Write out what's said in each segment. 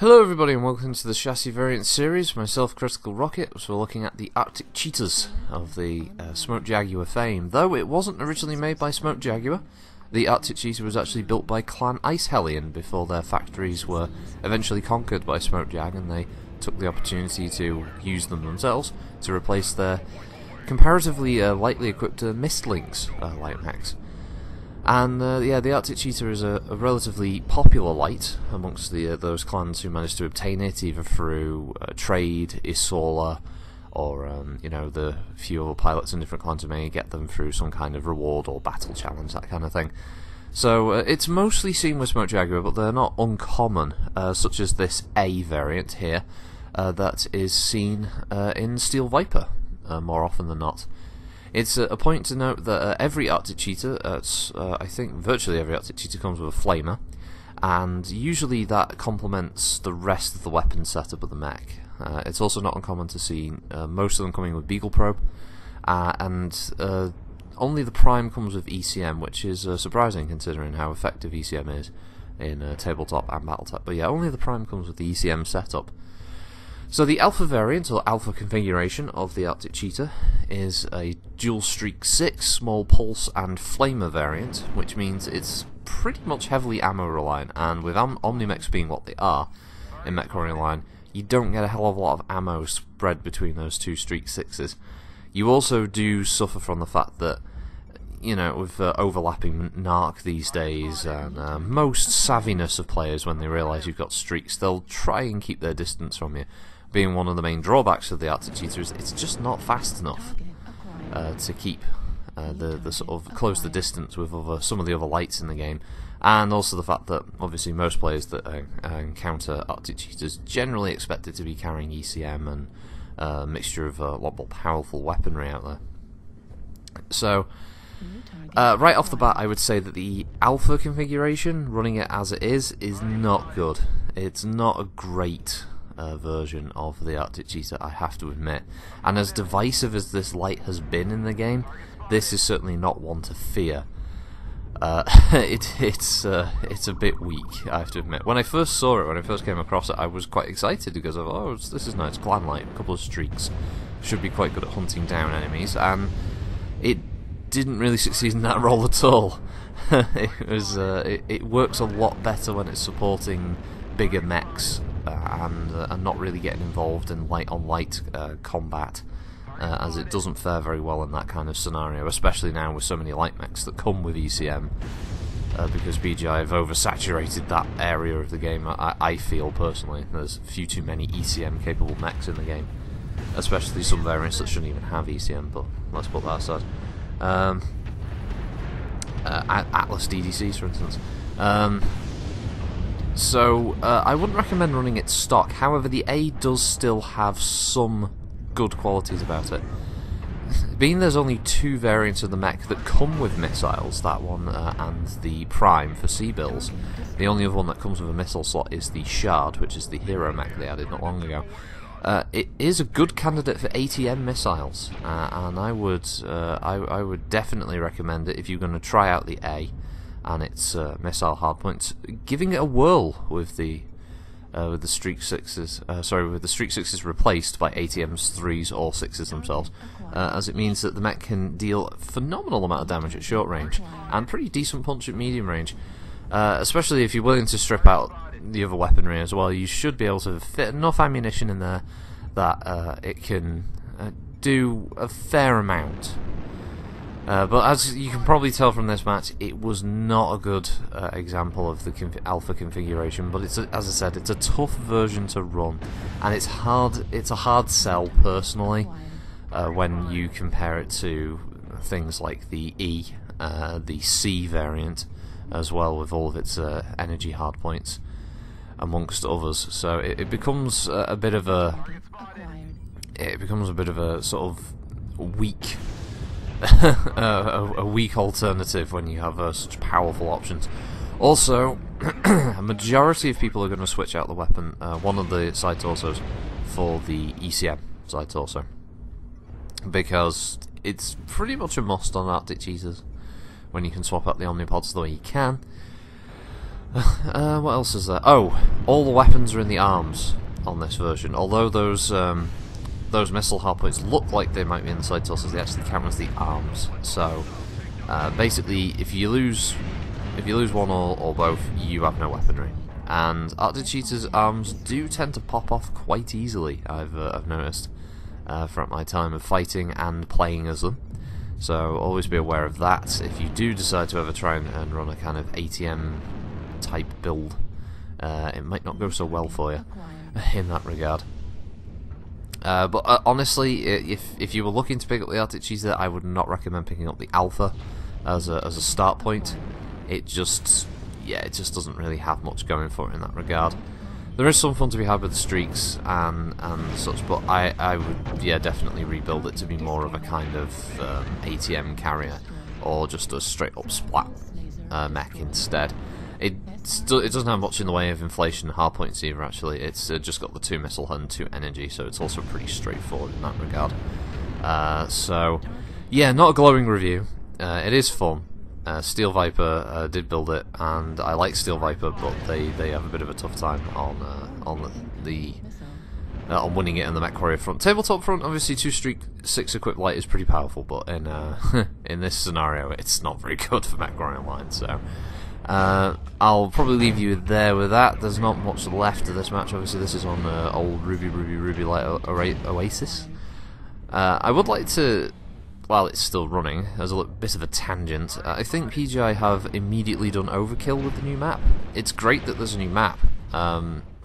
Hello everybody and welcome to the chassis variant series. Myself, Critical Rocket, so we're looking at the Arctic Cheetahs of the Smoke Jaguar fame. Though it wasn't originally made by Smoke Jaguar, the Arctic Cheetah was actually built by Clan Ice Hellion before their factories were eventually conquered by Smoke Jag, and they took the opportunity to use them themselves to replace their comparatively lightly equipped Mistlings light mechs. And yeah, the Arctic Cheetah is a relatively popular light amongst those clans who managed to obtain it either through trade, Isola, or you know, the few other pilots in different clans who may get them through some kind of reward or battle challenge, that kind of thing. So it's mostly seen with Smoke Jaguar, but they're not uncommon, such as this A variant here, that is seen in Steel Viper more often than not. It's a point to note that every Arctic Cheetah, I think virtually every Arctic Cheetah comes with a flamer, and usually that complements the rest of the weapon setup of the mech. It's also not uncommon to see most of them coming with Beagle Probe, and only the Prime comes with ECM, which is surprising considering how effective ECM is in tabletop and battletech. But yeah, only the Prime comes with the ECM setup. So the Alpha variant, or Alpha configuration, of the Arctic Cheetah is a dual streak 6, small pulse and flamer variant, which means it's pretty much heavily ammo reliant, and with Omnimechs being what they are in MechWarrior line, you don't get a hell of a lot of ammo spread between those two streak 6s. You also do suffer from the fact that, you know, with overlapping narc these days, and most savviness of players, when they realise you've got streaks, they'll try and keep their distance from you. Being one of the main drawbacks of the Arctic Cheetah is it's just not fast enough to keep the sort of close the distance with some of the other lights in the game, and also the fact that obviously most players that encounter Arctic Cheetahs generally expect it to be carrying ECM and a mixture of a lot more powerful weaponry out there. So right off the bat, I would say that the Alpha configuration, running it as it is not good. It's not a great version of the Arctic Cheetah, I have to admit, and as divisive as this light has been in the game, this is certainly not one to fear. It's a bit weak, I have to admit. When I first saw it, when I first came across it, I was quite excited because of, oh, this is nice, clan light, a couple of streaks, should be quite good at hunting down enemies, and it didn't really succeed in that role at all. It works a lot better when it's supporting bigger mechs and not really getting involved in light-on-light combat, as it doesn't fare very well in that kind of scenario, especially now with so many light mechs that come with ECM, because BGI have oversaturated that area of the game. I feel personally there's a few too many ECM capable mechs in the game, especially some variants that shouldn't even have ECM, but let's put that aside. Atlas DDCs, for instance. So I wouldn't recommend running it stock. However, the A does still have some good qualities about it. Being there's only two variants of the mech that come with missiles, that one and the Prime for C-bills. The only other one that comes with a missile slot is the Shard, which is the hero mech they added not long ago. It is a good candidate for ATM missiles, and I would definitely recommend it if you're going to try out the A and its missile hardpoints, giving it a whirl with the Streak 6s. With the Streak 6s replaced by ATMs 3s or 6s themselves, as it means that the mech can deal a phenomenal amount of damage at short range and pretty decent punch at medium range. Especially if you're willing to strip out the other weaponry as well, you should be able to fit enough ammunition in there that it can do a fair amount. But as you can probably tell from this match, it was not a good example of the Alpha configuration. But as I said, it's a tough version to run, and it's hard. It's a hard sell personally when you compare it to things like the E, the C variant, as well, with all of its energy hardpoints, amongst others. So it becomes a bit of a sort of weak. a weak alternative when you have such powerful options. Also, a majority of people are going to switch out the weapon, one of the side torsos, for the ECM side torso, because it's pretty much a must on Arctic Cheetahs when you can swap out the Omnipods the way you can. What else is there? Oh, all the weapons are in the arms on this version. Although those missile hardpoints look like they might be in the side torsos, they actually count as the arms. So basically, if you lose one or both, you have no weaponry. And Arctic Cheetah's arms do tend to pop off quite easily. I've noticed throughout my time of fighting and playing as them. So always be aware of that. If you do decide to ever try and run a kind of ATM type build, it might not go so well for you in that regard. But honestly, if you were looking to pick up the Arctic Cheetah, I would not recommend picking up the Alpha as a start point. It just doesn't really have much going for it in that regard. There is some fun to be had with the streaks and such, but I would definitely rebuild it to be more of a kind of ATM carrier, or just a straight up splat mech instead. It doesn't have much in the way of inflation and hardpoints either. Actually, it's just got the 2 missile and 2 energy, so it's also pretty straightforward in that regard. So yeah, not a glowing review. It is fun. Steel Viper did build it, and I like Steel Viper, but they have a bit of a tough time on winning it in the MechWarrior front. Tabletop front, obviously 2 streak 6 equipped light is pretty powerful, but in in this scenario, it's not very good for MechWarrior Online. So I'll probably leave you there with that. There's not much left of this match. Obviously, this is on old Ruby Light Oasis. I would like to, while it's still running, as a bit of a tangent, I think PGI have immediately done overkill with the new map. It's great that there's a new map,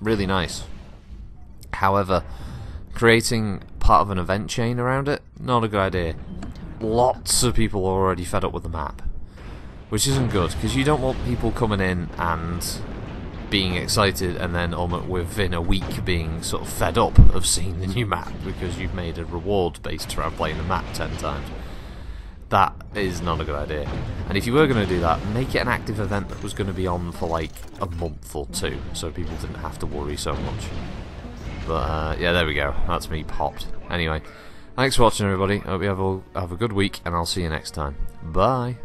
really nice. However, creating part of an event chain around it, not a good idea. Lots of people are already fed up with the map, which isn't good, because you don't want people coming in and being excited and then within a week being sort of fed up of seeing the new map because you've made a reward based around playing the map 10 times. That is not a good idea. And if you were going to do that, make it an active event that was going to be on for like a month or 2, so people didn't have to worry so much. But yeah, there we go. That's me popped. Anyway, thanks for watching, everybody. Hope you have a good week, and I'll see you next time. Bye.